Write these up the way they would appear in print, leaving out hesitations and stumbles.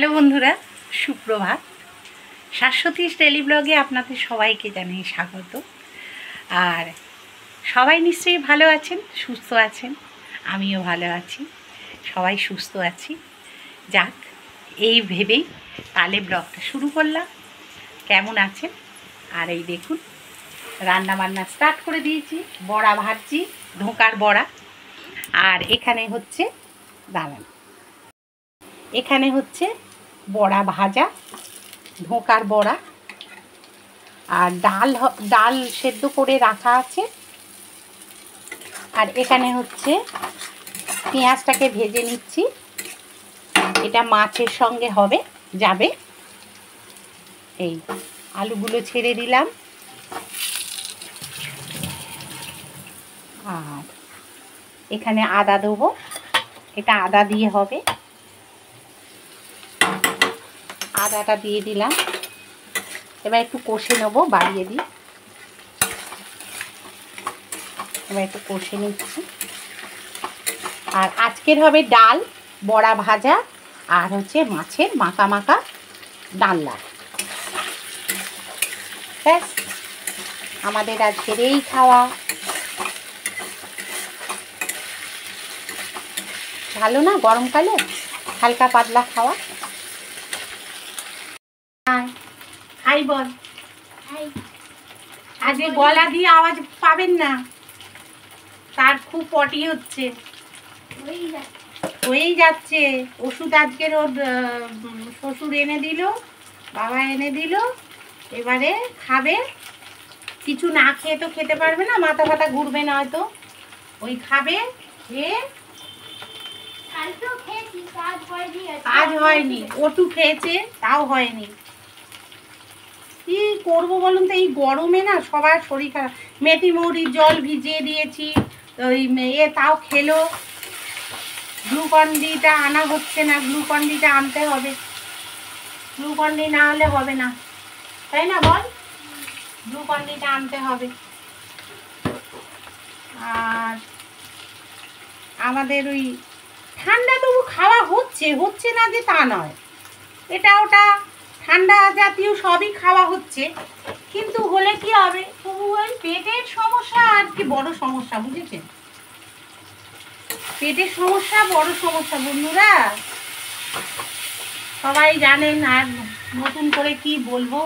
Hello বন্ধুরা, সুপ্রভাত। শাশ্বতীশ daily ব্লগে আপনাদের সবাইকে জানাই স্বাগত। আর সবাই নিশ্চয়ই ভালো আছেন, সুস্থ আছেন। আমিও ভালো আছি, সবাই সুস্থ আছি। যাক, এই ভেবেই তাহলে ব্লগটা শুরু করলাম। কেমন আছেন? আর এই দেখুন, রান্না বান্না স্টার্ট করে দিয়েছি। বড়া ভাজছি, ধোঁকার বড়া। আর এখানে হচ্ছে দাঁড়ান, এখানে হচ্ছে বড়া ভাজা, ধোঁকার বড়া। আর ডাল সেদ্ধ করে রাখা আছে। আর এখানে হচ্ছে পেঁয়াজটাকে ভেজে নিচ্ছি, এটা মাছের সঙ্গে যাবে। এই আলুগুলো ছেড়ে দিলাম। আর এখানে আদা দেবো, এটা আদা দিয়ে হবে। আদাটা দিয়ে দিলাম, এবার একটু কষে নেবো, বাড়িয়ে দিই। এবার একটু কষে নিচ্ছি। আর আজকের হবে ডাল, বড়া ভাজা, আর হচ্ছে মাছের মাখা মাখা ডালনা। ব্যাস, আমাদের আজকের এই খাওয়া। ভালো না গরমকালে হালকা পাতলা খাওয়া? হাই বল। আজকে গলা দিয়ে আওয়াজ পাবেন না, তার খুব পটি হচ্ছে, হয়েই যাচ্ছে। ওষুধ আজকের ওর শ্বশুর এনে দিল, বাবা এনে দিল। এবারে খাবে, কিছু না খেয়ে তো খেতে পারবে না, মাথা ফাতা ঘুরবে না হয়তো। ওই খাবে, খেয়ে কাজ হয়নি। ওটু খেয়েছে, তাও হয়নি। কি করবো বলুন তো, এই গরমে না সবার শরীর খারাপ। মেথি মৌরির জল ভিজিয়ে দিয়েছি, ওই তাও খেলো। গ্লুকন-ডিটা আনা হচ্ছে না, গ্লুকন-ডিটা আনতে হবে। গ্লুকন-ডি না হলে হবে না, তাই না বল? গ্লুকন-ডিটা আনতে হবে। আর আমাদের ওই ঠান্ডা তবু খাওয়া হচ্ছে না যে তা নয়। এটা ওটা ঠান্ডা জাতীয় সবই খাওয়া হচ্ছে, কিন্তু হলে কি হবে, তবু ওই পেটের সমস্যা আর কি বড় সমস্যা, বুঝেছেন? পেটের সমস্যা বড় সমস্যা বন্ধুরা, সবাই জানেন। আর নতুন করে কি বলবো,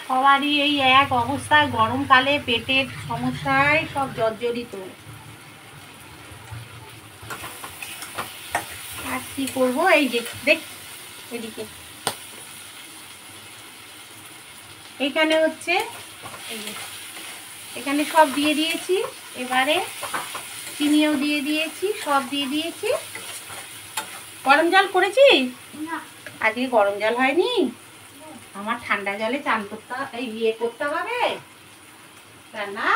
সবারই এই এক অবস্থায়, গরমকালে পেটের সমস্যায় সব জর্জরিত। আর কি করবো, এই যে দেখ এদিকে, এখানে হচ্ছে এই যে এখানে সব দিয়ে দিয়েছি। এবারে চিনিও দিয়ে দিয়েছি, সব দিয়ে দিয়েছি। গরম জল করেছি না, আজকে গরম জল হয়নি। আমার ঠান্ডা জলে চান করতে, এই ইয়ে করতে হবে না।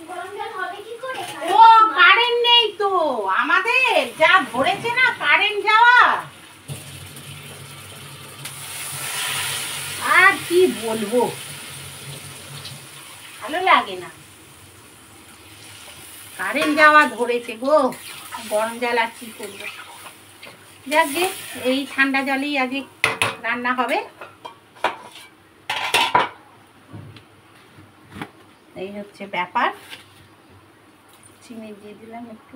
গরম জল হবে কি করে? ও কারেন্ট নেই তো আমাদের, যা ধরেছে না কারেন্ট যাওয়া। আর কি বলবো, ভালো লাগে না, কারেন্ট যাওয়া ধরেছে গো। গরম জল আর কি করবো, যাক গে, এই ঠান্ডা জলেই আগে রান্না হবে। এই হচ্ছে ব্যাপার। চিনি দিয়ে দিলাম একটু,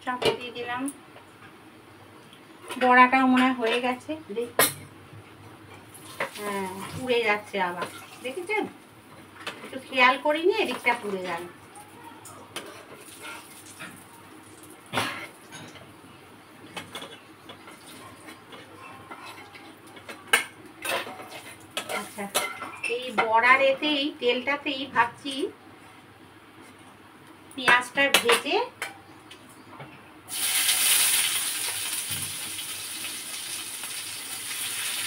চাপা দিয়ে দিলাম। বড়াটাও মনে হয়ে গেছে, দেখি। হ্যাঁ, পুড়ে যাচ্ছে আবার, দেখেছেন? একটু খেয়াল করিনি, এদিকটা পুড়ে গেল। আচ্ছা, এই বড়ার এতেই, তেলটাতেই ভাবছি পেঁয়াজটা ভেজে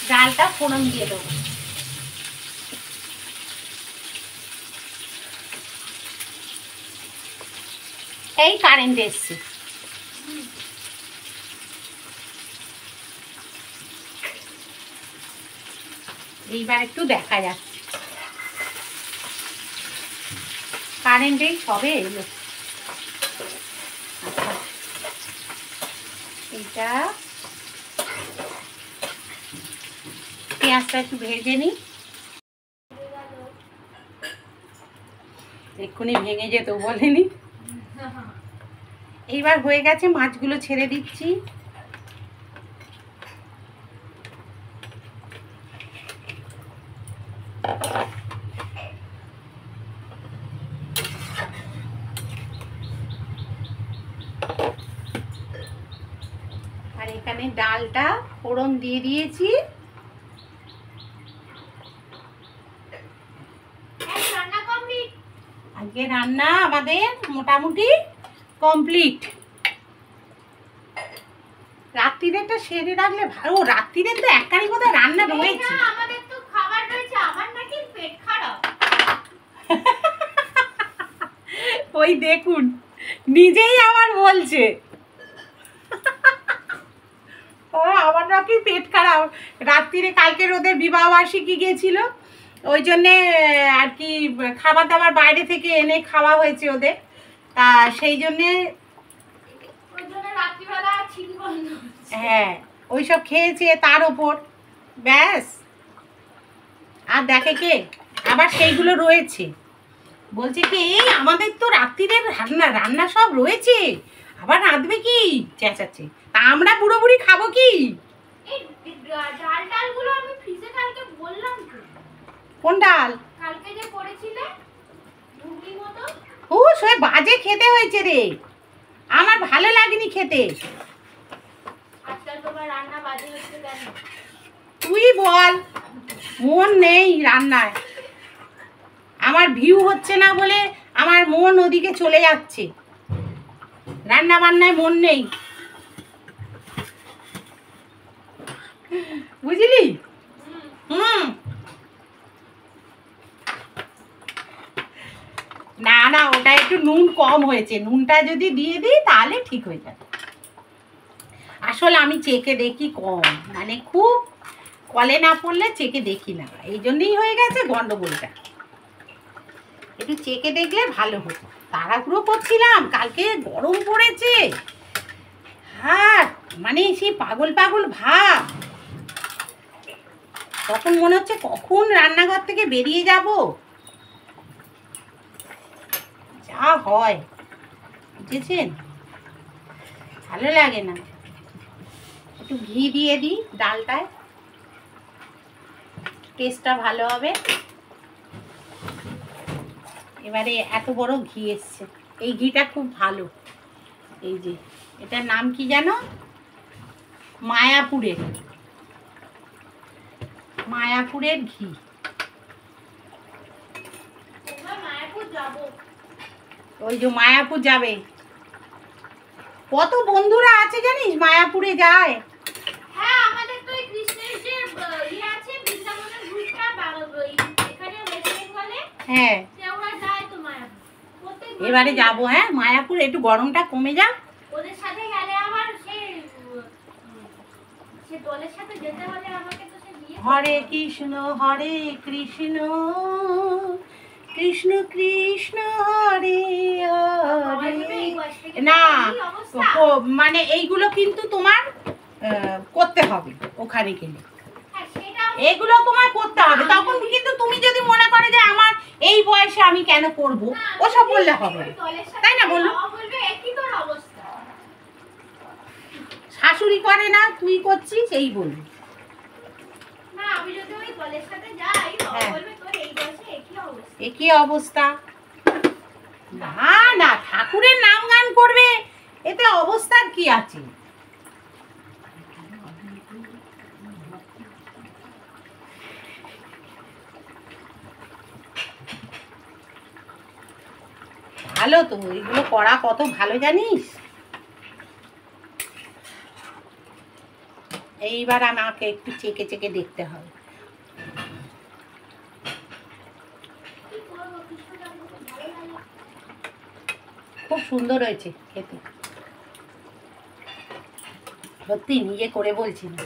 ডালটা ফোড়ন দিয়ে দেবো। এই কারেন্ট এসছে, এইবার একটু দেখা যাচ্ছে। কারেন্টেই সবে এলো। আচ্ছা, এইটা পেঁয়াজটা একটু ভেজে নিই, এক্ষুনি ভেঙে যেত বলেনি। এইবার হয়ে গেছে, মাছগুলো ছেড়ে দিচ্ছি। আর এখানে ডালটা ফোড়ন দিয়ে দিয়েছি। আজকে রান্না আমাদের মোটামুটি কমপ্লিট। রাত্রিরেটা সেরে রাখলে ভালো, রাত্রিরে তো একখানি কোথায় রান্না রয়েছে। আমাদের তো খাবার রয়েছে, আমার নাকি পেট খারাপ। ওই দেখুন, নিজেই আবার বলছে ও আমার নাকি পেট খারাপ। রাত্রিরে কালকে ওদের বিবাহবার্ষিকী গিয়েছিল, ওই জন্যে আর কি খাবার দাবার বাইরে থেকে এনে খাওয়া হয়েছে ওদের, তা সেই জন্যে হ্যাঁ ওইসব খেয়েছে তার ওপর, ব্যাস। আর দেখে কে আবার সেইগুলো রয়েছে, বলছে কি এই আমাদের তো রাত্রিরে রান্না সব রয়েছে, আবার রাঁধবে কি, চেঁচাচ্ছে। তা আমরা পুরোপুরি খাবো কি? কোন ডাল? ও সে বাজে খেতে হয়েছে রে, আমার ভালো লাগেনি খেতে। তুই বল, মন নেই রান্নায়, আমার ভিউ হচ্ছে না বলে আমার মন ওদিকে চলে যাচ্ছে, রান্না বান্নায় মন নেই, বুঝলি? না না, ওটা একটু নুন কম হয়েছে, নুনটা যদি দিয়ে দিই তাহলে ঠিক হয়ে যাবে। আসলে আমি চেখে দেখি কম, মানে খুব কলে না পড়লে চেখে দেখি না, এই জন্যই হয়ে গেছে গন্ডগোলটা। একটু চেখে দেখলে ভালো হতো, তাড়াহুড়ো করছিলাম, কালকে গরম পড়েছে, হ্যাঁ মানে সেই পাগল পাগল ভাব, তখন মনে হচ্ছে কখন রান্নাঘর থেকে বেরিয়ে যাব, যা হয় বুঝেছেন, ভালো লাগে না। একটু ঘি দিয়ে দিই ডালটায়, টেস্টটা ভালো হবে। এবারে এত বড় ঘি এসছে, এই ঘিটা খুব ভালো, এই যে এটার নাম কি জানো? মায়াপুরের, মায়াপুরের ঘি। ওই যে মায়াপুর যাবে, কত বন্ধুরা আছে জানিস মায়াপুরে যায়। হ্যাঁ আমাদের তো এই কৃষ্ণের যে ইয়ে আছে বৃন্দাবনের গ্রুপটা এখানে ওয়েস্ট বেঙ্গলে, হ্যাঁ ওরা যায় তো মায়াপুর। এবারে যাব, হ্যাঁ মায়াপুর, একটু গরমটা কমে যাক, ওদের সাথে গেলে আবার সে দলের সাথে যেতে হলে আমাকে তো সে বিয়ে। হরে কৃষ্ণ কৃষ্ণ কৃষ্ণ হরে হরে। না মানে এইগুলো কিন্তু তোমার করতে হবে ওখানে গেলে, এগুলো তোমার করতে হবে, তখন কিন্তু তুমি যদি মনে করে যে আমার এই বয়সে আমি কেন করব, ওসব বললে হবে, তাই না বললো? শাশুড়ি করে না, তুই করছিস এই বলবি। একই অবস্থা, না না ঠাকুরের নাম গান করবে, এতে অবস্থার কি আছে? ভালো তো, এগুলো করা কত ভালো জানিস। এইবার আমাকে একটু চেকে চেকে দেখতে হবে। খুব সুন্দর হয়েছে খেতে, সত্যি নিজে করে বলছি না,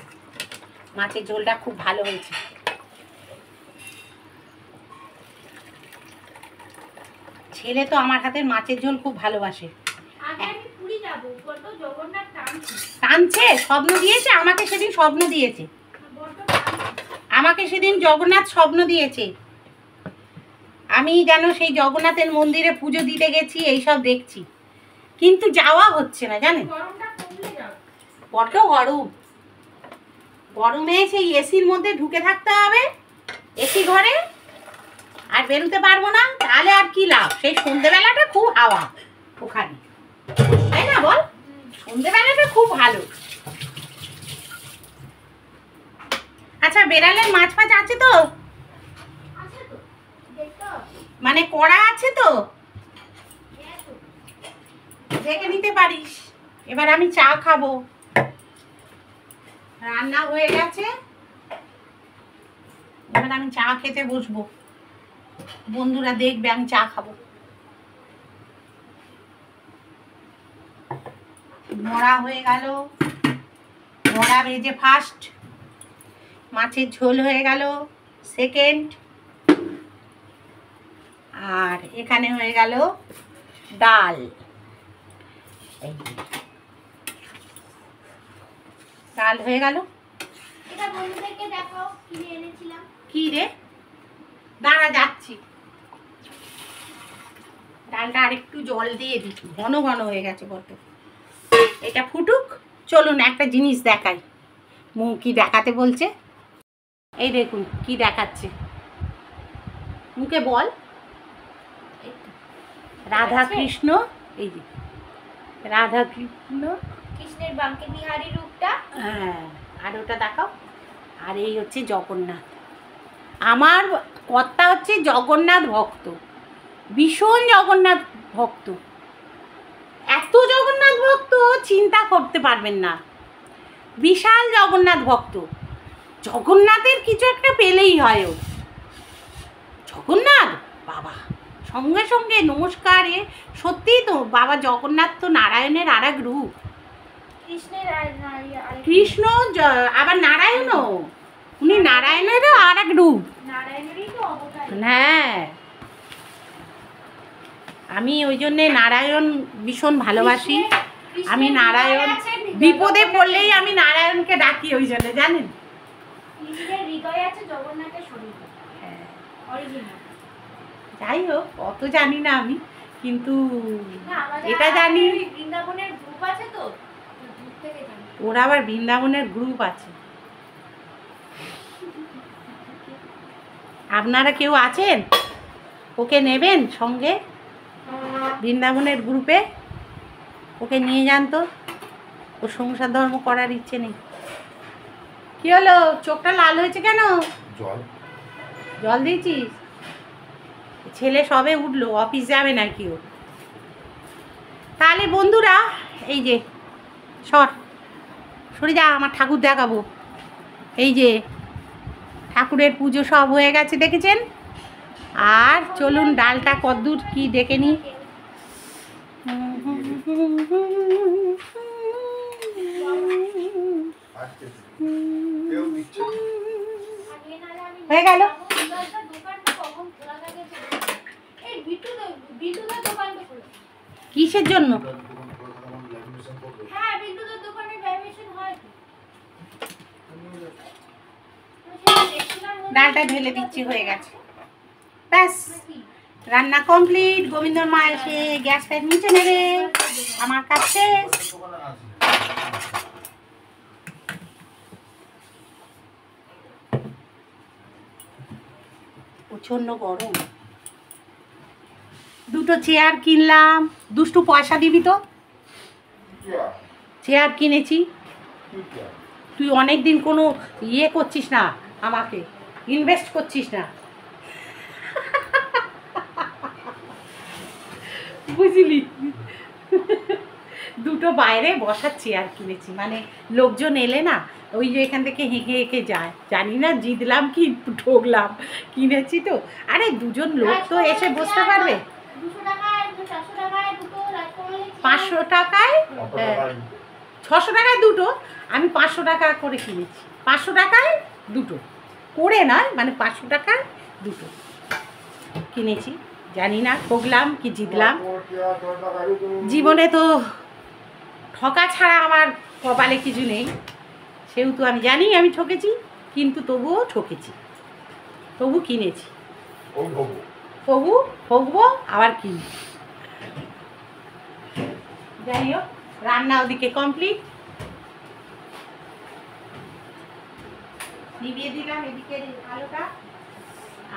মাছের ঝোলটা খুব ভালো হয়েছে। ছেলে তো আমার হাতের মাছের ঝোল খুব ভালোবাসে। টানছে, স্বপ্ন দিয়েছে আমাকে সেদিন, স্বপ্ন দিয়েছে আমাকে সেদিন জগন্নাথ স্বপ্ন দিয়েছে, আমি যেন সেই জগন্নাথের মন্দিরে পুজো দিতে গেছি, এইসব দেখছি, কিন্তু যাওয়া হচ্ছে না জানেন। বড্ড গরম, গরমে সেই এসির মধ্যে ঢুকে থাকতে হবে, এসি ঘরে, আর বেরোতে পারবো না, তাহলে আর কি লাভ। সেই সন্ধ্যেবেলাটা খুব হাওয়া ওখানে, তাই না বল? সন্ধ্যেবেলাটা খুব ভালো। আচ্ছা, বেড়ালের মাছ ফাছ আছে তো? মানে কড়া আছে তো? দেখে নিতে পারিস। এবার আমি চা খাবো, রান্না হয়ে গেছে, এবার আমি চা খেতে বসবো, বন্ধুরা দেখবে আমি চা খাবো। বড়া হয়ে গেল, বড়া ভেজে ফার্স্ট, মাছের ঝোল হয়ে গেল সেকেন্ড, আর এখানে হয়ে গেল ডাল। ডাল হয়ে গেল। কি রে? দাঁড়া যাচ্ছি, ডালটা আরেকটু জল দিয়ে দিই, ঘন ঘন হয়ে গেছে কত। এটা ফুটুক, চলুন একটা জিনিস দেখাই। মুখ কি দেখাতে বলছে, এই দেখুন কি দেখাচ্ছে, মুখে বল। রাধা কৃষ্ণ, এই যে রাধা কৃষ্ণ, কৃষ্ণের বাঁকে বিহারী রূপটা, হ্যাঁ, আর ওটা দেখাও। আর এই হচ্ছে জগন্নাথ, আমার কর্তা হচ্ছে জগন্নাথ ভক্ত, ভীষণ জগন্নাথ ভক্ত, এত জগন্নাথ ভক্ত চিন্তা করতে পারবেন না, বিশাল জগন্নাথ ভক্ত। জগন্নাথের কিছু একটা পেলেই হয় ও, জগন্নাথ বাবা, সঙ্গে সঙ্গে নমস্কার। এ সত্যিই তো বাবা জগন্নাথ তো নারায়ণের আর এক রূপ, কৃষ্ণ আবার নারায়ণও, উনি নারায়ণেরও আর এক রূপ। হ্যাঁ, আমি ওই জন্যে নারায়ণ ভীষণ ভালোবাসি। আমি নারায়ণ, বিপদে পড়লেই আমি নারায়ণকে ডাকি, ওই জন্য জানেন। যাই হোক, অত জানি না আমি, কিন্তু এটা জানি বৃন্দাবনের গ্রুপ আছে তো, ওরা আবার বৃন্দাবনের গ্রুপ আছে। আপনারা কেউ আছেন, ওকে নেবেন সঙ্গে বৃন্দাবনের গ্রুপে, ওকে নিয়ে যান তো, ও সংসার ধর্ম করার ইচ্ছে নেই। কি হলো, চোখটা লাল হয়েছে কেন? জল দিয়েছিস? ছেলে সবে উঠলো, অফিস যাবে নাকি ও? তাহলে বন্ধুরা, এই যে সরে যা, আমার ঠাকুর দেখাবো। এই যে ঠাকুরের পুজো সব হয়ে গেছে দেখেছেন, আর চলুন ডালটা কদ্দূর কি দেখে নি। হয়ে গেল। কিসের জন্য? ডালটা ঢেলে দিচ্ছি, হয়ে গেছে, ব্যাস রান্না কমপ্লিট। গোবিন্দর মা এসে গ্যাসটা নিচে নেবে, আমার কাছে প্রচন্ড গরম। দুটো চেয়ার কিনলাম, দুষ্টু পয়সা দিবি তো। চেয়ার কিনেছি, তুই অনেক দিন কোনো ইয়ে করছিস না, আমাকে ইনভেস্ট করছিস না, বুঝলি। দুটো বাইরে বসার চেয়ার কিনেছি, মানে লোকজন এলে না, ওই যে এখান থেকে হেঁকে হেঁকে যায়, জানি না জিতলাম কি ঠকলাম, কিনেছি তো। আরে দুজন লোক তো এসে বসতে পারবে। 500 টাকায়, 600 টাকায় দুটো, আমি 500 টাকা করে কিনেছি। 500 টাকায় দুটো করে নয়, মানে 500 টাকায় দুটো কিনেছি। জানি না ঠকলাম কি জিতলাম, জীবনে তো ঠকা ছাড়া আমার কপালে কিছু নেই, সেহেতু আমি জানি আমি ঠকেছি, কিন্তু তবুও ঠকেছি, তবু কিনেছি, তবু ঠকবো আবার কিনি। যাই হোক, রান্না ওদিকে কমপ্লিট, নিভিয়ে দিলাম এদিকে আলোটা,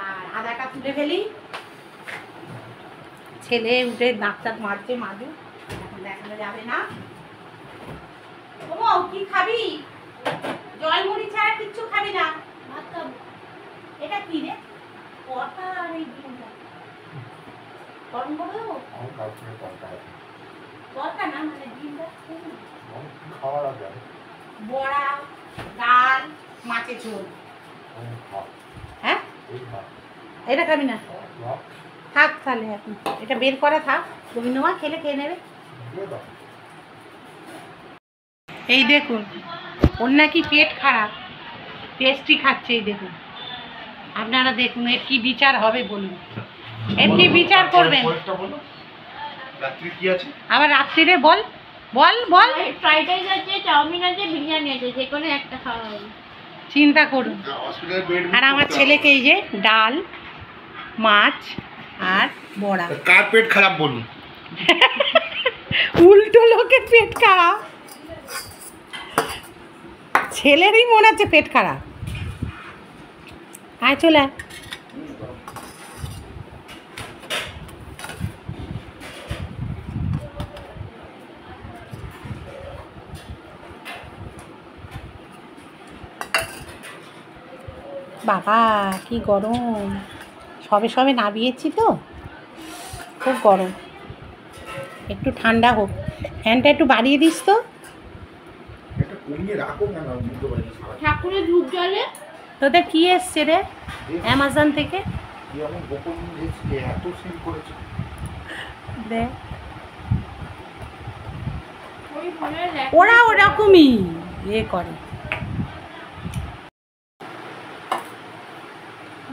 আর আদাটা তুলে ফেলি। ছেলে উঠে নাকটা মারছে, মাজু, এখন দেখানো যাবে না। ও কি খাবি? জল মুড়ি ছাড়া কিচ্ছু খাবি না? এটা কি রে? কথা আর এই ডিমটা গরম করে দেবো? দরকার না, মানে ডিমটা বড়া, ডাল, মাছের ঝোল। হ্যাঁ, এটা খাবি না? থাক তাহলে, এখন এটা বের করা থাক, গোবিন্দমা খেলে খেয়ে নেবে। এই দেখুন, ওর নাকি পেট খারাপ, পেস্ট্রি খাচ্ছে, এই দেখুন, আপনারা দেখুন এর কি বিচার হবে বলুন, এর কি বিচার করবেন? আবার রাত্রিরে বল বল বল, ফ্রাইড রাইস আছে, চাউমিন আছে, বিরিয়ানি আছে, যে কোনো একটা খাওয়া হবে, চিন্তা করুন। আর আমার ছেলেকে এই যে ডাল, মাছ আর বড়া। কার পেট খারাপ বলুন? উল্টো লোকের পেট খারাপ, ছেলেরই মনে হচ্ছে পেট খারাপ। আয় চলে আয়। বাবা কি গরম, সবে সবে নামিয়েছি তো, খুব গরম, একটু ঠান্ডা হোক, ফ্যানটা একটু বাড়িয়ে দিস তো। ঠাকুরের ধূপ জ্বলে। তোদের কি এসছে রে অ্যামাজন থেকে? ওরা ওরকমই ইয়ে করে।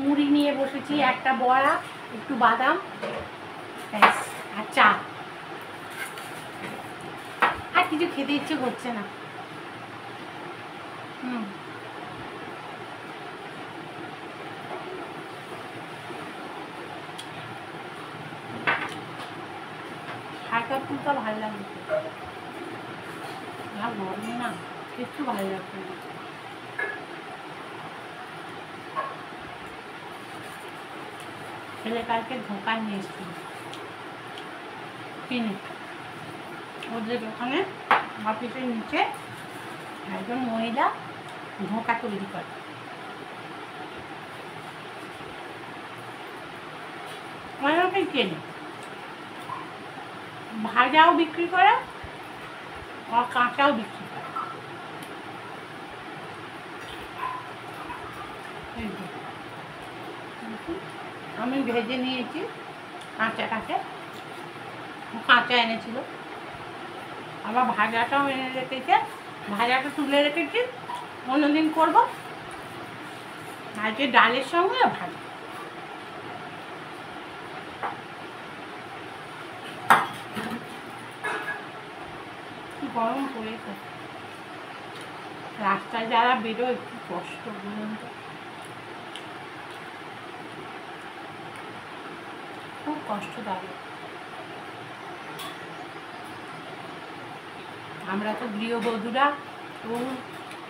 মুড়ি নিয়ে বসেছি, একটা বড়া, একটু বাদাম, ব্যাস, আর চা। আর কিছু খেতে ইচ্ছে করছে না। হালকা ফুলকা ভালো লাগে, গরমে না একটু ভালো লাগছে না। ছেলে কালকে ধোঁকা নিয়ে এসেছিল কিনে, ওদের ওখানে অফিসের নিচে একজন মহিলা ধোঁকা তৈরি করে, অনেকে কেনে, ভাজাও বিক্রি করে আর কাঁচাও বিক্রি করে। আমি ভেজে নিয়েছি কাঁচাটাকে, কাঁচা এনেছিল, আবার ভাজাটাও এনে রেখেছে, ভাজাটা তুলে রেখেছি, অন্যদিন করবো। আজকে ডালের সঙ্গে ভাজা। গরম পড়েছে, রাস্তায় যারা বেরোয় একটু কষ্ট, বলুন তো, খুব কষ্টদায়ক। আমরা তো গৃহবধূরা, তো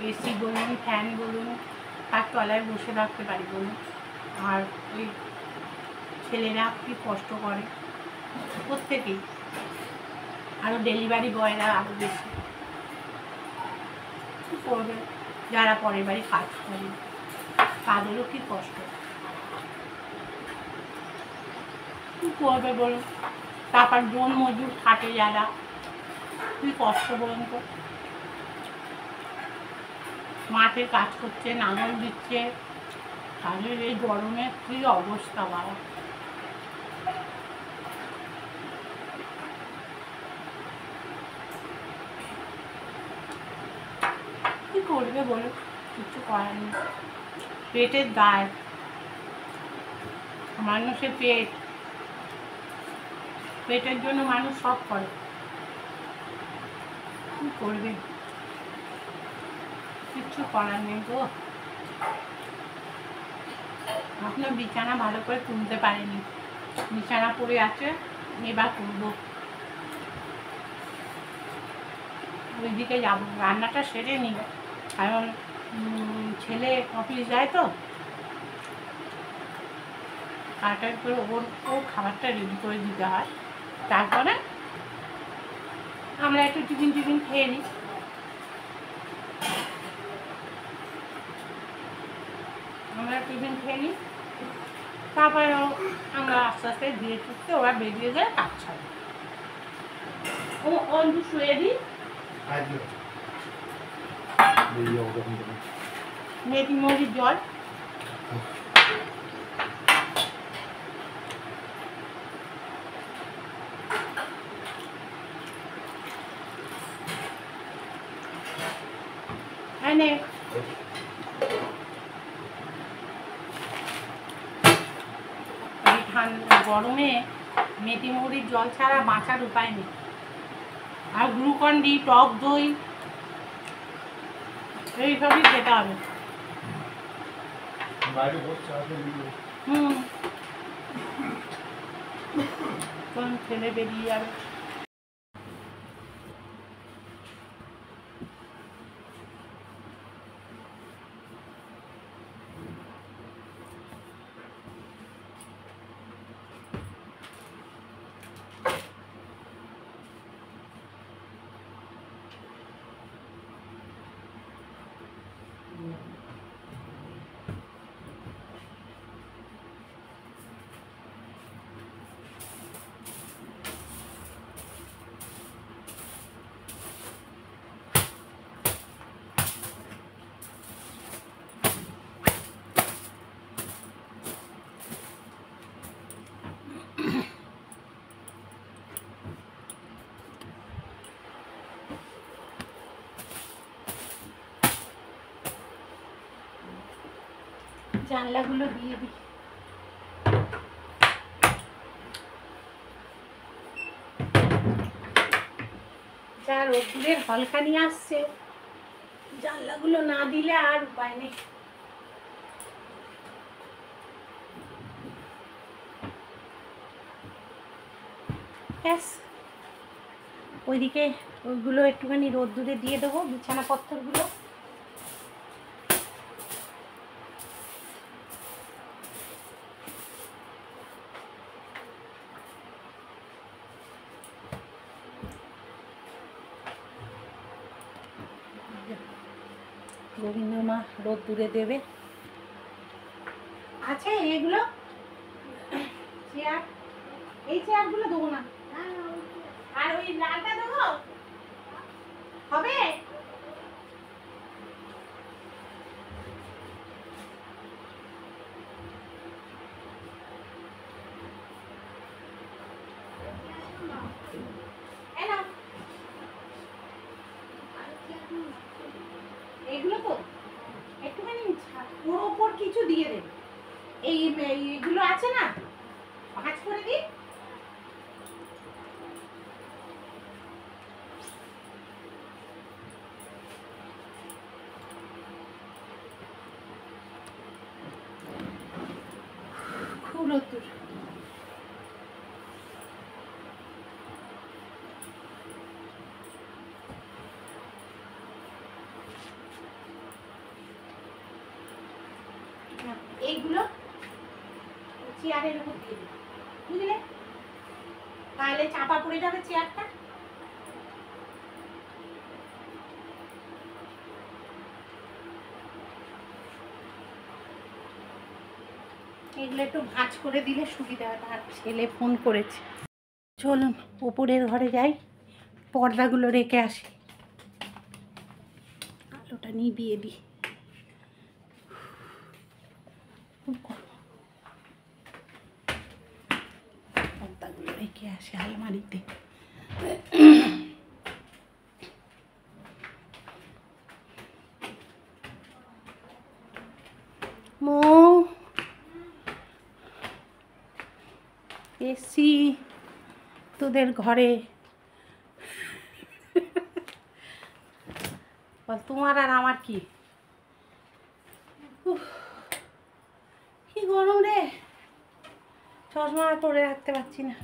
এসি বলুন, ফ্যান বলুন, তার তলায় বসে রাখতে পারি বলুন, আর ওই ছেলেরা কি কষ্ট করে, প্রত্যেকেই, আরও ডেলিভারি বয়রা আরও বেশি কী করবে, যারা পরের বাড়ি কাজ করে তাদেরও কি কষ্ট, কী করবে বলুন। তারপর জন মজুর খাটে যারা, কি কষ্ট বলুন তো, মাঠে কাজ করছে, নাঙল দিচ্ছে, তাদের এই গরমে কি অবস্থা বাবা। কি করবে বলো, কিছু করার নেই, পেটের দায়, মানুষের পেট, পেটের জন্য মানুষ সব করে, কি করবে, কিচ্ছু করার নেই গো। আপনার বিছানা ভালো করে তুলতে পারেনি, বিছানা পড়ে আছে, এবার তুলবো। ওইদিকে যাবো, রান্নাটা সেরে নিই, কারণ ছেলে অফিস যায় তো, তাড়াতাড়ি করে ওর খাবারটা রেডি করে দিতে হয়। তারপরে আমরা একটু টিফিন খেয়ে নিই। তারপরে আমরা আস্তে আস্তে ধীরে সুস্থে ওরা বেরিয়ে যায় কাজ ছাড়ে। ও অন্ধু শুয়ে দিই, মেথি মরিচ জল, এনে গরমে মেথি মরিচ জল ছাড়া বাঁচার উপায় নেই। আর গ্লুকন ডি, টক দই এইসবই খেতে হবে। কোন ছেলে বেরিয়ে যাবে। জানলাগুলো দিয়ে দিই। যা রোদ্দুরের হলকানি আসছে, জানলাগুলো না দিলে আর উপায় নেই। ব্যাস, ওইদিকে ওইগুলো একটুখানি রোদ্দুরে দিয়ে দেবো, বিছানাপত্রগুলো। গোবিন্দ মা রোদ্দুরে দেবে। আচ্ছা, এগুলো চেয়ার, এই চেয়ারগুলো দেবো না, আর ওই লালটা দেবো, হবে? এগুলো তো একটুখানি ওর ওপর কিছু দিয়ে দেবে, এইগুলো আছে না, ভাঁজ করে দিই। খুব রোদ্দুর। এইগুলো চেয়ারের উপর দিয়ে দিই, বুঝলে, তাহলে চাপা পড়ে যাবে চেয়ারটা। এগুলো একটু ভাঁজ করে দিলে সুবিধা হয়। আর ছেলে ফোন করেছে, চলুন উপরের ঘরে যাই, পর্দাগুলো রেখে আসি, আলোটা নিভিয়ে দিই। পর্দাগুলো রেখে আসি আলমারিতে। মো এসি তোদের ঘরে বল, তোমার আর আমার কি কি গরম রে, চশমা পরে রাখতে পারছি না।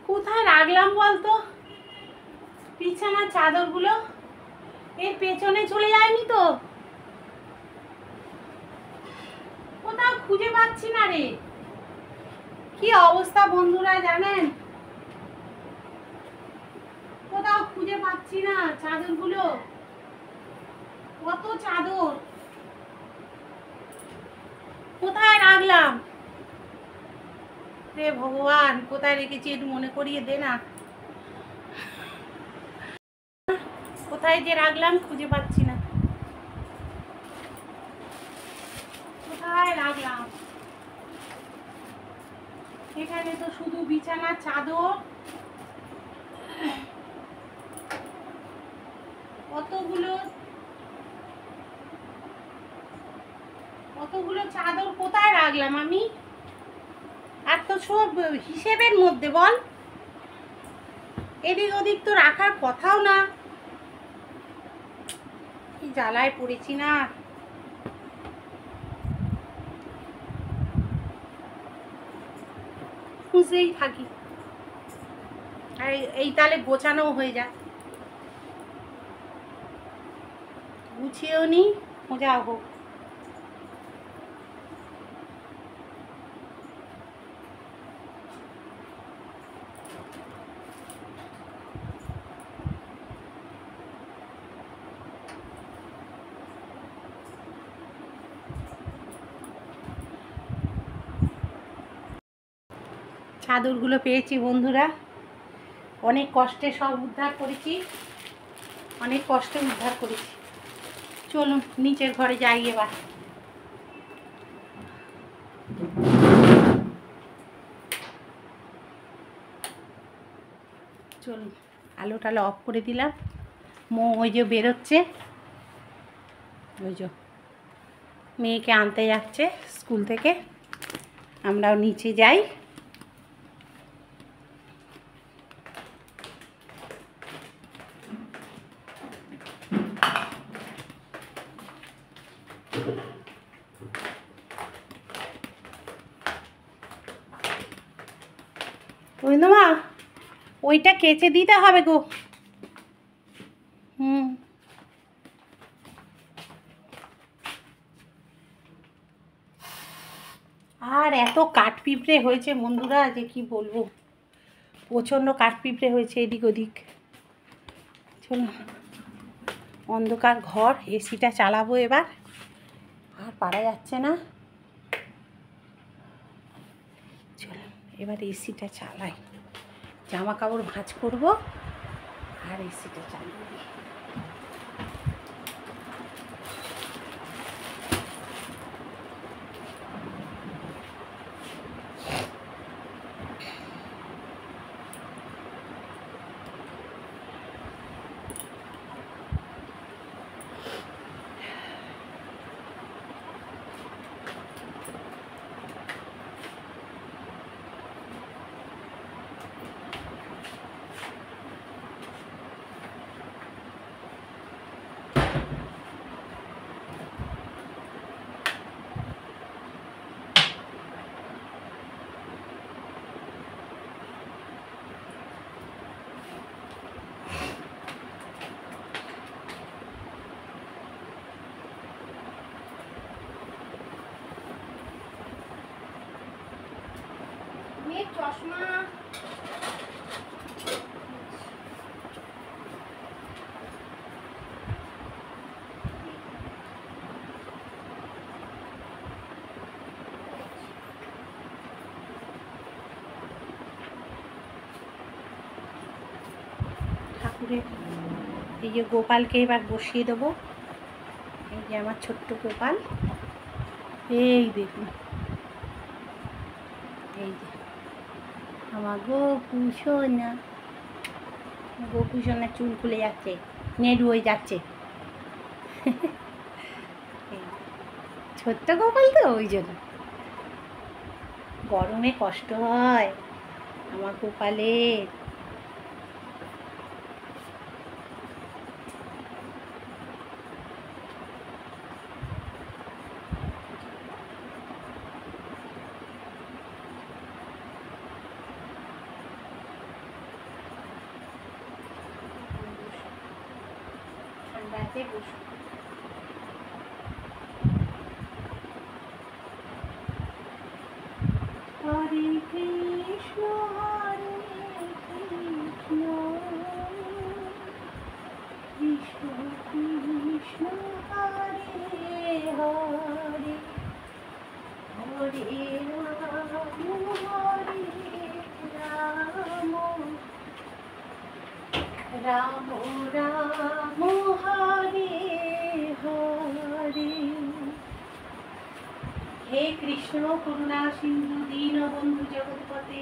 কোথায় রাখলাম বলতো বিছানার চাদরগুলো? এর পেছনে চলে যায়নি তো? কোথাও খুঁজে পাচ্ছি না রে। কি অবস্থা বন্ধুরা জানেন, কোথাও খুঁজে পাচ্ছি না চাদরগুলো। কত চাদর কোথায় রাখলাম রে ভগবান, কোথায় রেখেছি একটু মনে করিয়ে দে না। কোথায় যে রাখলাম খুঁজে পাচ্ছি না, কোথায় রাখলাম। এখানে তো শুধু বিছানার চাদর, কতগুলো কতগুলো চাদর কোথায় রাখলাম আমি? আর তো সব হিসেবের মধ্যে, বল এদিক ওদিক তো রাখার কথাও না। কি জ্বালায় পড়েছি না। খুঁজেই থাকি, আর এই তালে গোছানো হয়ে যায়, গুছিয়েও নি, খোঁজাও হোক। চাদরগুলো পেয়েছি বন্ধুরা, অনেক কষ্টে সব উদ্ধার করেছি, অনেক কষ্টে উদ্ধার করেছি। চলুন নিচের ঘরে যাই এবার। চলুন আলো টালো অফ করে দিলাম। ওই যে বেরোচ্ছে, ওই যে মেয়েকে আনতে যাচ্ছে স্কুল থেকে, আমরাও নিচে যাই। মা ওইটা কেচে দিতে হবে গো। আর এত কাঠপিঁপড়ে হয়েছে বন্ধুরা যে কি বলবো, প্রচণ্ড কাঠপিঁপড়ে হয়েছে এদিক ওদিক। চলো অন্ধকার ঘর, এসিটা চালাবো এবার, আর পারা যাচ্ছে না। চলো এবার এসিটা চালাই, জামা কাপড় ভাঁজ করবো আর এসিটা চালিয়ে দিই। চশমা ঠাকুরের এই যে গোপালকে এবার বসিয়ে দেবো। এই যে আমার ছোট্ট গোপাল, এই দেখুন, এই যে আমার গোপু সোনা, গোপু সোনার চুল খুলে যাচ্ছে, নেড়ু হয়ে যাচ্ছে। ছোট্ট গোপাল তো ওই জন্য। গরমে কষ্ট হয় আমার গোপালের। ঠান্ডাতে বসো। হরে কৃষ্ণ কৃষ্ণ কৃষ্ণ হরে হরে হরে রাম রাম রাম হরে হরে। হে কৃষ্ণ করুণা সিন্ধু দীনবন্ধু জগৎপতে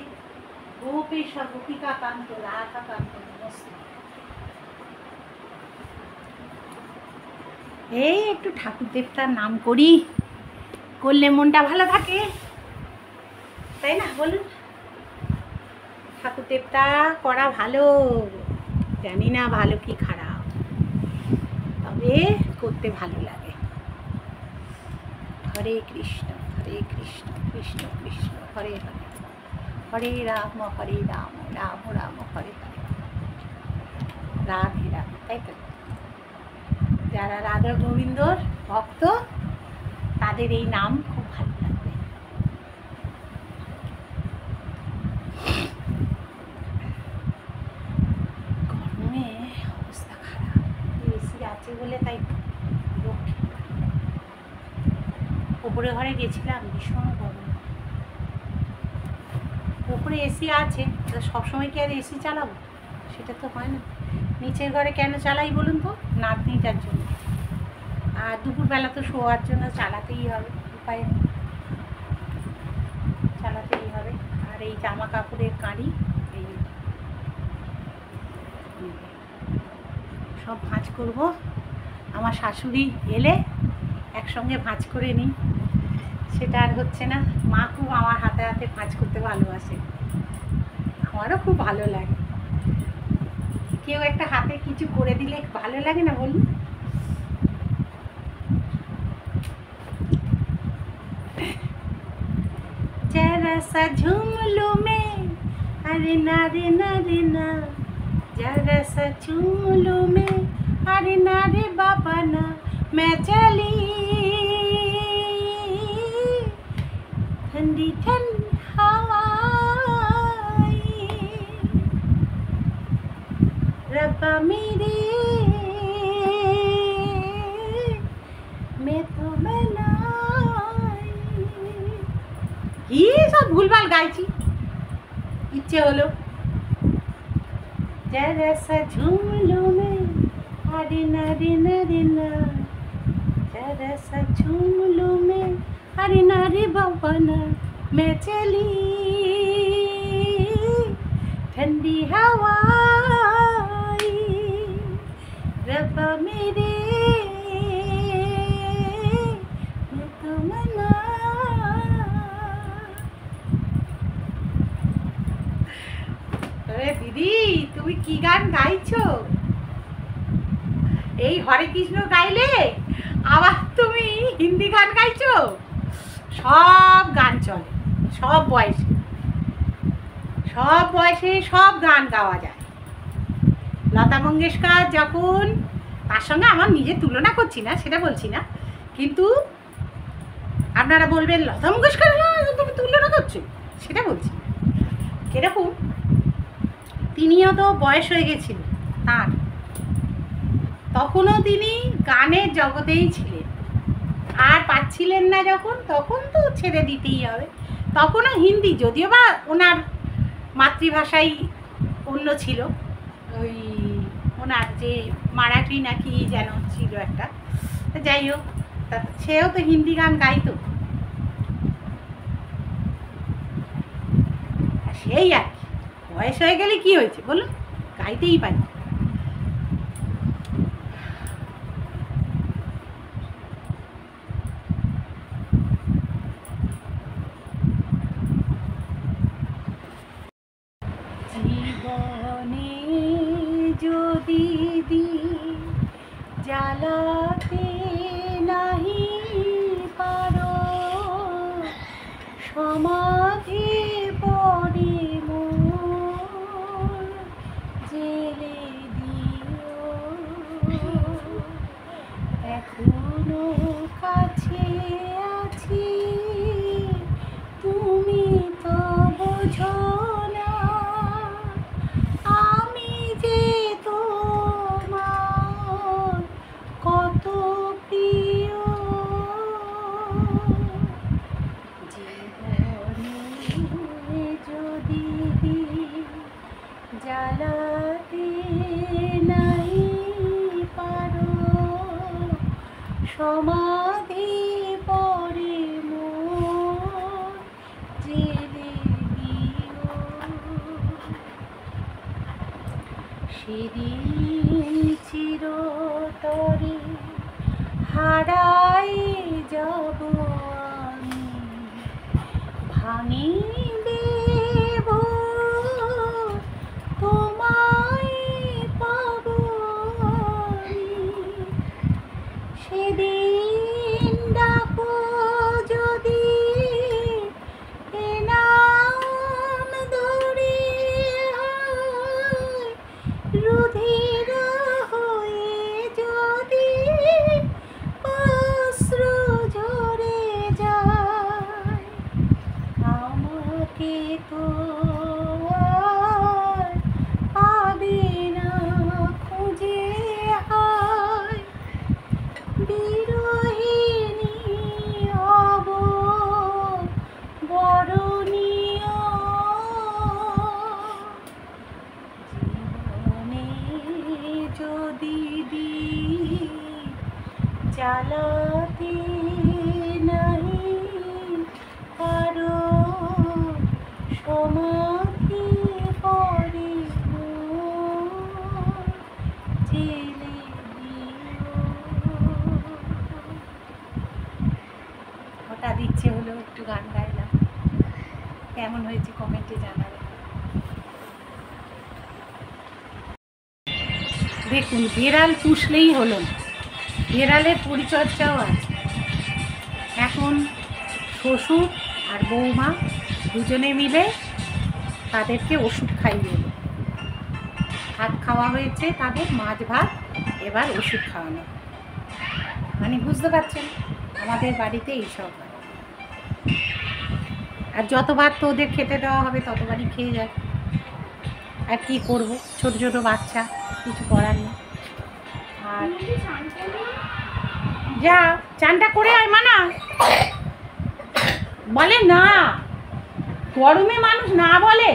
গোপেশ গোপিকাকান্ত রাধাকান্ত নমস্তে। এই একটু ঠাকুর দেবতার নাম করি, করলে মনটা ভালো থাকে, তাই না বলুন? ঠাকুর দেবতা করা ভালো, জানি না ভালো কি খারাপ, তবে করতে ভালো লাগে। হরে কৃষ্ণ কৃষ্ণ কৃষ্ণ হরে হরে হরে রাম রাম রাম হরে হরে রাধে রাধে। তাই তো, যারা রাধা গোবিন্দর ভক্ত তাদের এই নাম খুব ভালো লাগবে। গরমে অবস্থা খারাপ, এসি আছে বলে তাই ওপরে ঘরে গেছিলাম, ভীষণ গরম। ওপরে এসি আছে, সবসময় কি আর এসি চালাবো? সেটা তো হয় না। নিচের ঘরে কেন চালাই বলুন তো? নাতনিটার জন্য, আর দুপুরবেলা তো শোয়ার জন্য চালাতেই হবে, উপায় নেই, চালাতেই হবে। আর এই জামা কাপড়ের কাঁড়ি এই সব ভাঁজ করব। আমার শাশুড়ি এলে একসঙ্গে ভাঁজ করে নিই, সেটা আর হচ্ছে না। মা খুব আমার হাতে হাতে ভাঁজ করতে ভালোবাসে, আমারও খুব ভালো লাগে। কেউ একটা হাতে কিছু করে দিলে ভালো লাগে না বলুন? जरा सा झूम लो मैं, अरे ना रे ना रे ना, जरा सा झूम लो मैं, अरे ना रे बाबा ना, मैं चली ठंडी ठंडी हवाएं, रब्बा मेरे मैं तो बनाई। কি সব ভুলভাল গাইছি, ইচ্ছে হলো। जरा सा झूम लो मैं, अरे ना रे ना रे ना, जरा सा झूम लो मैं, अरे ना रे बाबा ना, मैं चली ठंडी हवाएं, रब्बा मेरे मैं तो मना। দিদি তুমি কি গান গাইছো? এই হরে কৃষ্ণ গাইলে আবার তুমি হিন্দি গান গাইছো? সব গান চলে, সব বয়সে সব গান গাওয়া যায়। লতা মঙ্গেশকর যখন, তার সঙ্গে আমার নিজের তুলনা করছি না, সেটা বলছি না, কিন্তু আপনারা বলবেন লতা মঙ্গেশকর তুমি তুলনা করছো, সেটা বলছি। কিরকম, তিনিও তো বয়স হয়ে গেছিল তার, তখনও তিনি গানের জগতেই ছিলেন, আর পাচ্ছিলেন না যখন, তখন তো ছেড়ে দিতেই হবে। তখনও হিন্দি, যদিও বা ওনার মাতৃভাষাই অন্য ছিল, ওই ওনার যে মারাঠি নাকি যেন ছিল একটা, যাই হোক, সেও তো হিন্দি গান গাইতো। সেই আর কি, বয়স হয়ে গেলে কি হয়েছে বলুন, গাইতেই পারি। বুঝো না আমি যে তোমার কত প্রিয়, জীবনে যদি জ্বালাতে নাই পারো সমাধি পরে মোর জেলে দিও, সেদিন চিরতরে হারাই যাব আমি, ভাঙি দেব তোমায় পাব আমি, সেদিন ডাকো যদি এ নাম ধরে রুধির হয়ে যদি অশ্রু ঝরে যায়, আমাকে তো আর পাবে না খুঁজে হায়, বিরহিণী হব বরণীয়, জীবনে যদি জ্বালাতে নাই কারো সমাধি পরে মোর জেলে দিও। হঠাৎ ইচ্ছে হলো একটু গান গাইলাম, কেমন হয়েছে কমেন্টে জানাবে। দেখুন বিড়াল পুষলেই হলো না, বিড়ালের পরিচর্যাও আছে। এখন শ্বশুর আর বৌমা দুজনে মিলে তাদেরকে ওষুধ খাইয়ে এলো, ভাত খাওয়া হয়েছে তাদের, মাছ ভাত, এবার ওষুধ খাওয়ানো। মানে বুঝতে পারছেন আমাদের বাড়িতে এইসব হয়। আর যতবার তো ওদের খেতে দেওয়া হবে ততবারই খেয়ে যাবে। আর কি করব, ছোট ছোট বাচ্চা, কিছু করার নেই। আর যা চানটা করে আয় মানা, বলে না গরমে মানুষ না বলে।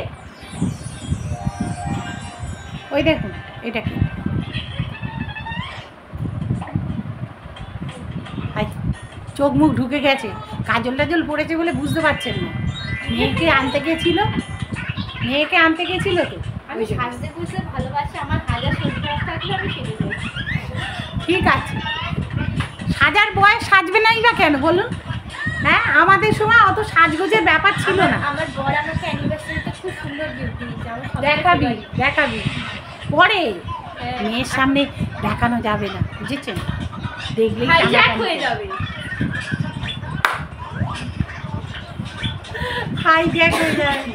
ওই দেখুন এটা কি, চোখ মুখ ঢুকে গেছে, কাজল টাজল পড়েছে বলে বুঝতে পারছেন না। মেয়েকে আনতে গেছিল তো। আমি সাজতে বুঝতে ভালোবাসি, আমার হাজার শরীর খারাপ থাকলে আমি সেজে যাই। ঠিক আছে, সাজার বয়স সাজবে নাই বা কেন বলুন? হ্যাঁ, আমাদের সময় অত সাজগোজের ব্যাপার ছিল না। আমার বর আমাকে অ্যানিভার্সারিতে খুব সুন্দর গিফট দিয়েছে, আমার দেখাবি পরে, মেয়ের সামনে দেখানো যাবে না, বুঝেছেন? দেখলেই হয়ে যাবে, হাইজ্যাক হয়ে যাবে।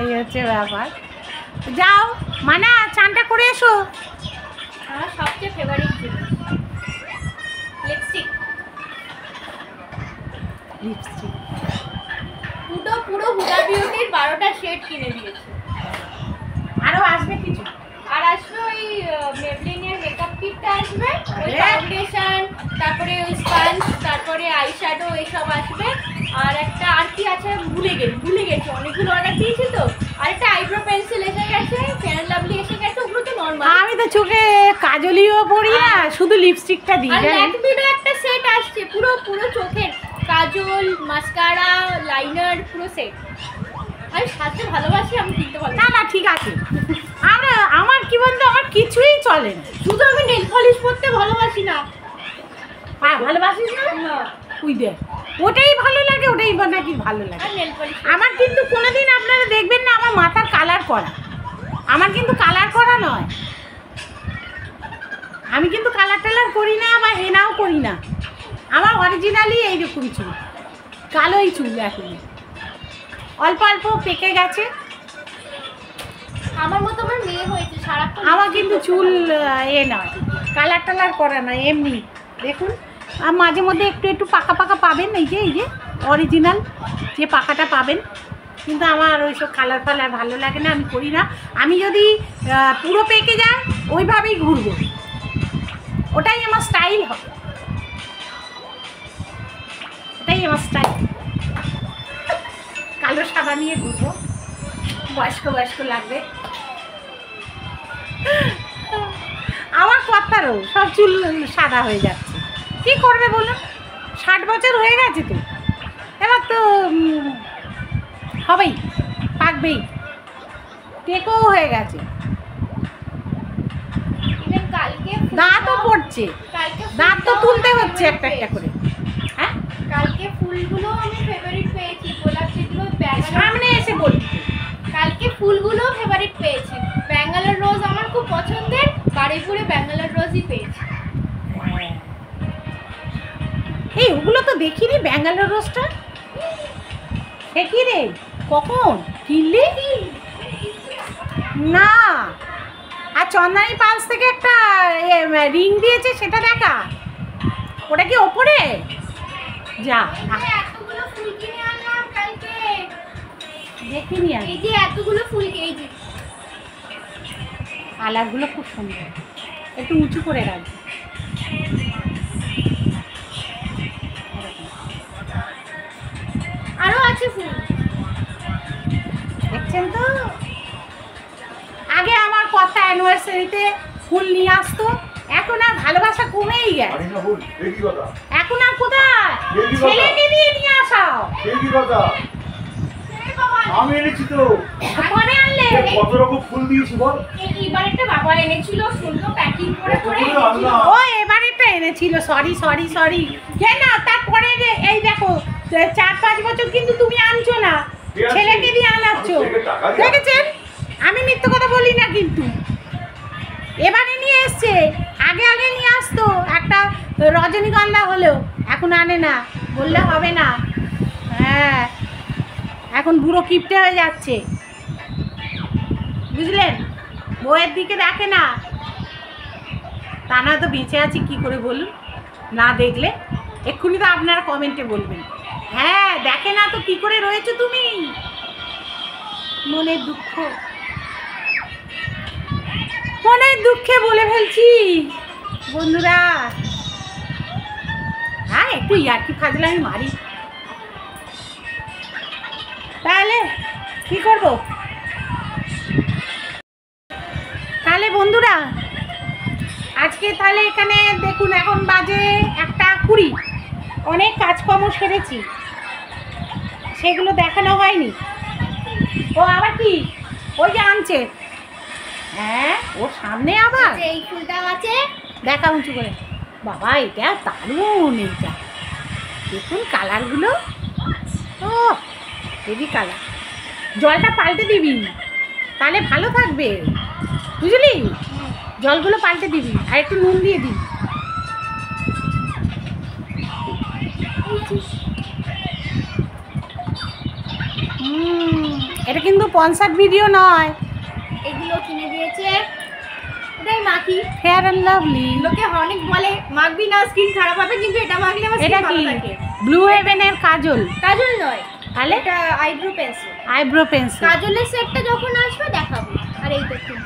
এই হচ্ছে ব্যাপার। যাও মানা, চানটা করে এসো। আমার সবচেয়ে ফেভারিট জিনিস লিপস্টিক। পুরো হুডা বিউটির 12টা শেড কিনে দিয়েছে। আরো আসবে কিছু, আর আসবে ওই মেবলিনের মেকআপ কিটটা আসবে, ওই ফাউন্ডেশন, তারপরে ওই স্পঞ্জ, তারপরে আইশ্যাডো, এইসব আসবে। আর একটা আর কি আছে ভুলে গেছি, অনেকগুলো অর্ডার দিয়েছি তো। আর একটা আইব্রো পেন্সিল এসে গেছে, ফেয়ার অ্যান্ড লাভলি এসে গেছে, ওগুলো তো নরমাল। আমি তো চোখে কাজলিও পরি না, শুধু লিপস্টিকটা দিই। আর ল্যাকমিরও একটা সেট আসছে, পুরো চোখের কাজল, মাস্কারা, লাইনার, পুরো সেট। আমি সাজতে ভালোবাসি, আমি কিনতে ভালোবাসি। না ঠিক আছে, আমার কি বলতো, আমার কিছুই চলে না। শুধু আমি নেল পলিশ করতে ভালোবাসি না। ভালোবাসিস না? ওই দেখ, ওটাই ভালো লাগে, ওটাই নাকি ভালো লাগে। আমার কিন্তু কোনোদিন আপনারা দেখবেন না আমার মাথার কালার করা, আমার কিন্তু কালার করা নয়। আমি কিন্তু কালার টালার করি না বা হেনাও করি না। আমার অরিজিনালি এইরকম চুল, কালোই চুল। এখন অল্প অল্প পেকে গেছে, আমার মতো আমার মেয়ে হয়েছে সারাক্ষণ। আমার কিন্তু চুল নয়, কালার টালার করা নয়, এমনি দেখুন। আর মাঝে মধ্যে একটু পাকা পাকা পাবেন, এই যে অরিজিনাল যে পাকাটা পাবেন, কিন্তু আমার ওইসব কালার ফালার ভালো লাগে না, আমি করি না। আমি যদি পুরো পেকে যায় ওইভাবেই ঘুরবো, ওটাই আমার স্টাইল হবে, ওটাই আমার স্টাইল। কালো সাদা নিয়ে ঘুরবো, বয়স্ক বয়স্ক লাগবে। আমার কথারও সব চুল সাদা হয়ে যাচ্ছে, কি করবে বলুন? 60 বছর হয়ে গেছে তো, এবার তো হবেই, পাকবেই, টেকও হয়ে গেছে। Even কালকে দাঁতও পড়ছে, দাঁত তো তুলতে হচ্ছে একটা একটা করে। হ্যাঁ, কালকে ফুলগুলো আমি ফেভারিট পেয়েছি, গোলাপ যেগুলো ব্যাঙ্গালোর, সামনে এসে বলছি। কালকে ফুলগুলো ফেভারিট পেয়েছি। ব্যাঙ্গালোর রোজ আমার খুব পছন্দের, বাড়িপুরে ব্যাঙ্গালোর রোজই পেয়েছি। এই ওগুলো তো দেখিনি, ব্যাঙ্গালোর রোজটা সে কি রে, কখন কিনলি? না, আর চন্দানী পালস থেকে একটা রিং দিয়েছে, সেটা দেখা, ওটা কি ওপরে? যা এতগুলো ফুল কিনে আনলাম কালকে, দেখিনি আমি। এই যে এতগুলো ফুল, এই যে কালারগুলো খুব সুন্দর, একটু উঁচু করে রাখবে। আরো আছে ফুল, দেখছেন তো, আগে আমার কথা অ্যানিভার্সারিতে ফুল নিয়ে আসতো, এখন আর ভালোবাসা কমেই গেছে। এখন আর কোথায় ছেলেকে দিয়ে নিয়ে আসাও, আমি এনেছি তো, পরে আনলে। কত রকম ফুল দিয়েছি বল। এইবার একটা বাবা এনেছিল, সুন্দর প্যাকিং করে করে কত করে এনেছিল। আনলাম? ও এবারেরটা এনেছিল, সরি সরি সরি। কেন তারপরে যে এই দেখো 4-5 বছর কিন্তু তুমি আনছো না, কে আনছে? ছেলেকে দিয়ে আনাচ্ছ, আমি ছেলেকে টাকা দিয়ে দেখেছেন? আমি মিথ্যে কথা বলি না কিন্তু। এবারে নিয়ে এসছে, আগে আগে নিয়ে আসতো, একটা রজনীগন্ধা হলেও এখন আনে না, বললে হবে না। হ্যাঁ, এখন বুড়ো কিপটে হয়ে যাচ্ছে, বুঝলেন? বউয়ের দিকে দেখে না, তা না তো বেঁচে আছি কি করে বলুন? না দেখলে এক্ষুনি তো আপনারা কমেন্টে বলবেন, হ্যাঁ দেখে না তো কি করে রয়েছো তুমি। মনের দুঃখ, মনের দুঃখে বলে ফেলছি বন্ধুরা। হ্যাঁ, একটু ইয়ার্কি ফাজলামি মারি, তাহলে কি করব? তাহলে বন্ধুরা আজকে তাহলে এখানে দেখুন, এখন বাজে 1:20, অনেক কাজকর্ম সেরেছি, সেগুলো দেখানো হয়নি। ও আবার কি, ওই যে আনছে, হ্যাঁ ওর সামনে আবার এই ফুলটাও আছে, দেখা উঁচু করে। বাবা এটা দারুণ, এইটা দেখুন কালারগুলো, ও হেভি কালার। জলটা পাল্টে দিবি, তাহলে ভালো থাকবে, বুঝলি? জলগুলো পাল্টে দিবি, আর একটু নুন দিয়ে দিবি। এটা কিন্তু স্পন্সর ভিডিও নয়, এগুলো কিনে দিয়েছে, এটাই মাখি। Fair and lovely. লোকে অনেক বলে মাখবি না, স্কিন খারাপ হবে, কিন্তু এটা মাখলে আমার এটা স্কিন কি? ভালো থাকে। ব্লু হেভেনের কাজল, কাজল নয়, তাহলে এটা আইব্রো পেন্সিল। Eyebrow pencil. কাজলের সেটটা যখন আসবে দেখাবো। আর এই দেখুন,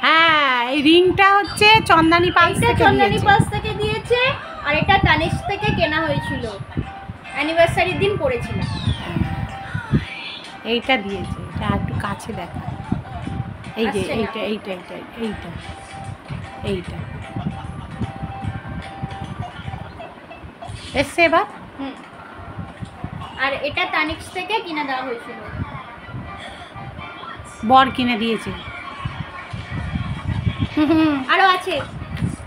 হ্যাঁ, এই রিংটা হচ্ছে চন্দানী পালস এটা থেকে চন্দনী দিয়েছে। পাস থেকে দিয়েছে, আর এটা তানিশ থেকে কেনা হয়েছিল, অ্যানিভার্সারির দিন পড়েছিলাম। এইটা দিয়েছে, এটা একটু কাছে দেখা, এই যে আসছে না। এইটা এইটা এইটা এইটা এইটা এসছে এবার। হুম, আর এটা তানিশ থেকে কিনে দেওয়া হয়েছিল। বর কিনে দিয়েছে। আরো আছে,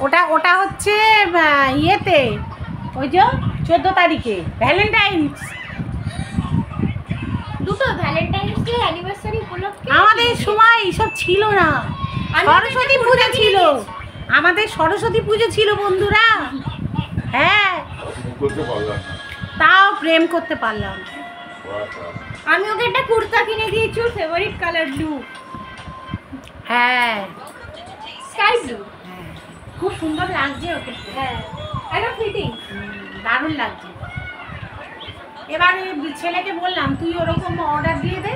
ওটা ওটা হচ্ছে ইয়েতে, ওই যে 14 তারিখে ভ্যালেন্টাইন্স। দুটো ভ্যালেন্টাইন্স ডে অ্যানিভার্সারি উপলক্ষে। আমাদের সময় এইসব ছিল না, আমি সরস্বতী একটা পুজো কুর্তা ছিল, কিনে দিয়েছি। আমাদের সরস্বতী পুজো ছিল বন্ধুরা। হ্যাঁ, করতে পারলাম না। তাও প্রেম করতে পারলাম না। আমি ওকে একটা কুর্তা কিনে দিয়েছি, ওর ফেভারিট কালার ব্লু, হ্যাঁ স্কাই ব্লু। হ্যাঁ, খুব সুন্দর লাগছে ওকে, হ্যাঁ, একদম ফিটিং। দারুণ লাগছে। এবারে ছেলেকে বললাম তুই ওরকম অর্ডার দিয়ে দে।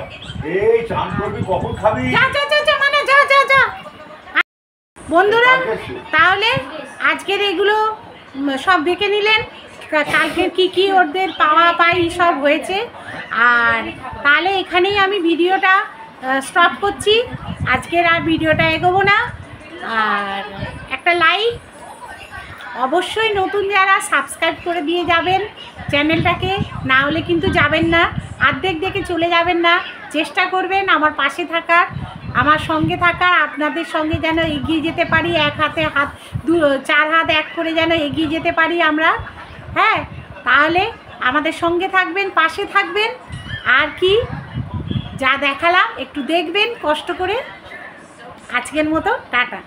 এই চান করবি কখন খাবি? যা যা যা যা মানে যা যা যা। বন্ধুরা তাহলে আজকের এগুলো সব দেখে নিলেন, কালকের কি ওদের পাওয়া পাই সব হয়েছে। আর তাহলে এখানেই আমি ভিডিওটা স্টপ করছি, আজকের আর ভিডিওটা এগোবো না। আর একটা লাইক অবশ্যই, নতুন যারা সাবস্ক্রাইব করে দিয়ে যাবেন চ্যানেলটাকে, না হলে কিন্তু যাবেন না, অর্ধেক দেখে চলে যাবেন না। চেষ্টা করবেন আমার পাশে থাকার, আমার সঙ্গে থাকার, আপনাদের সঙ্গে যেন এগিয়ে যেতে পারি, এক হাতে হাত চার হাত এক করে যেন এগিয়ে যেতে পারি আমরা। হ্যাঁ, তাহলে আমাদের সঙ্গে থাকবেন, পাশে থাকবেন। আর কি যা দেখালাম একটু দেখবেন কষ্ট করে। আজকের মতো টাটা।